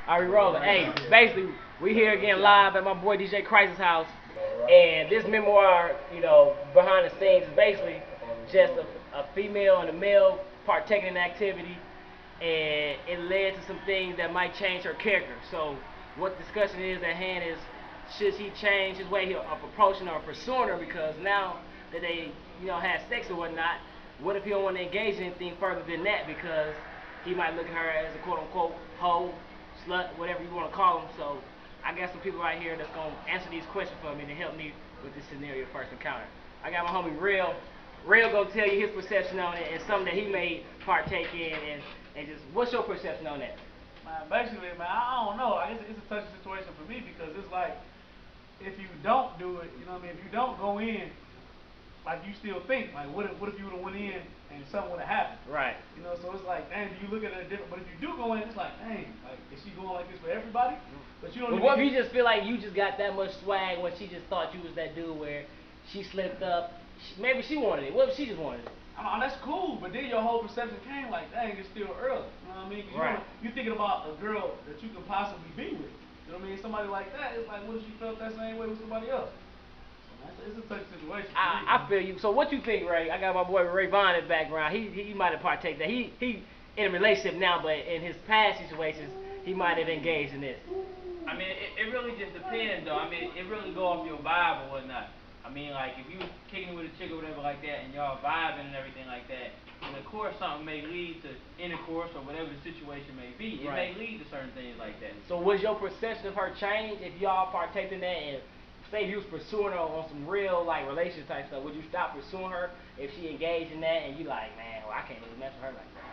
Are we rolling? Hey, basically, we here again live at my boy DJ Crisis house, and this memoir, behind the scenes is basically just a female and a male partaking in activity, and it led to some things that might change her character. So, what the discussion is at hand is, should he change his way of approaching or pursuing her? Because now that they, had sex or whatnot, what if he don't want to engage in anything further than that? Because he might look at her as a quote-unquote hoe, slut, whatever you want to call them. So I got some people right here that's going to answer these questions for me to help me with this scenario first encounter. I got my homie Real. Real going to tell you his perception on it and something that he may partake in. And just, what's your perception on that? Man, basically, man, I don't know. It's a touchy situation for me because it's like, if you don't do it, if you don't go in, like you still think, like what if you would have went in and something would have happened? Right. So it's like, dang, do you look at it different? But if you do go in, it's like, dang, like is she going like this for everybody? But you don't. But what if you just feel like you just got that much swag when she just thought you was that dude where she slipped up? Maybe she wanted it. What if she just wanted it? That's cool, but then your whole perception came like, dang, it's still early. You know what I mean? Right. You thinking about a girl that you could possibly be with. You know what I mean? Somebody like that, it's like, what if she felt that same way with somebody else? It's a touchy situation. I feel you. So what you think, Ray? I got my boy Ray Vaughn in the background. He might have partaken that. He in a relationship now, but in his past situations, he might have engaged in this. I mean, it really just depends, though. I mean, it really go off your vibe or whatnot. I mean, like, if you kicking with a chick or whatever like that, and y'all vibing and everything like that, and of course something may lead to intercourse or whatever the situation may be. It may lead to certain things like that. So was your perception of her change if y'all partaked in that? And say you was pursuing her on some real like relationship type stuff, would you stop pursuing her if she engaged in that and you like, man, well, I can't really mess with her like that?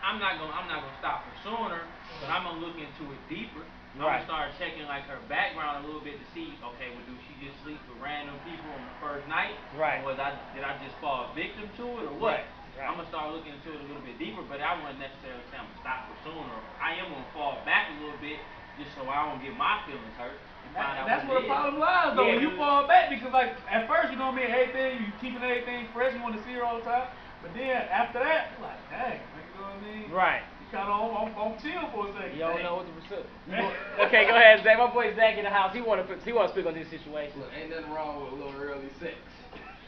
I'm not gonna stop pursuing her, but I'm gonna look into it deeper. I'm gonna start checking like her background a little bit to see, okay, well, do she just sleep with random people on the first night? Right. Or did I just fall victim to it or what? Right. I'm gonna start looking into it a little bit deeper, but I wouldn't necessarily say I'm gonna stop pursuing her. I am gonna fall back a little bit just so I don't get my feelings hurt. That's where the problem lies, though. When you fall back, because like at first, everything, you keeping everything fresh, you want to see her all the time. But then after that, you're like, dang, you know what I mean? Right. You kind of on chill for a second. You don't know what the pursuit. Okay, go ahead, Zach. My boy Zach in the house. He want to speak on this situation. Look, ain't nothing wrong with a little early sex.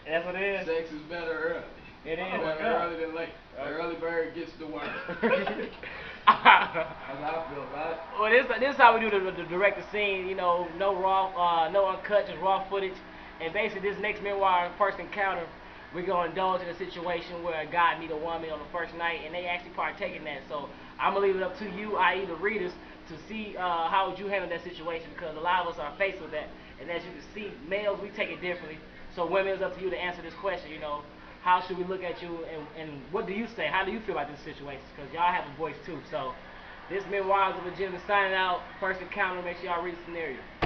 And that's what it is. Sex is better early. It is. Better early than late. The early bird gets the worm. That's how I feel about it. Well, this is how we do the direct the scene. No raw, no uncut, just raw footage. And basically, this next memoir, first encounter, we're gonna indulge in a situation where a guy meet a woman on the first night, and they actually partake in that. So I'm gonna leave it up to you, i.e., the readers, to see how would you handle that situation, because a lot of us are faced with that. And as you can see, males, we take it differently. So women, it's up to you to answer this question. How should we look at you, and what do you say? How do you feel about this situation? Because y'all have a voice too. So this Memoirs of a Gentleman signing out. First encounter. Make sure y'all read the scenario.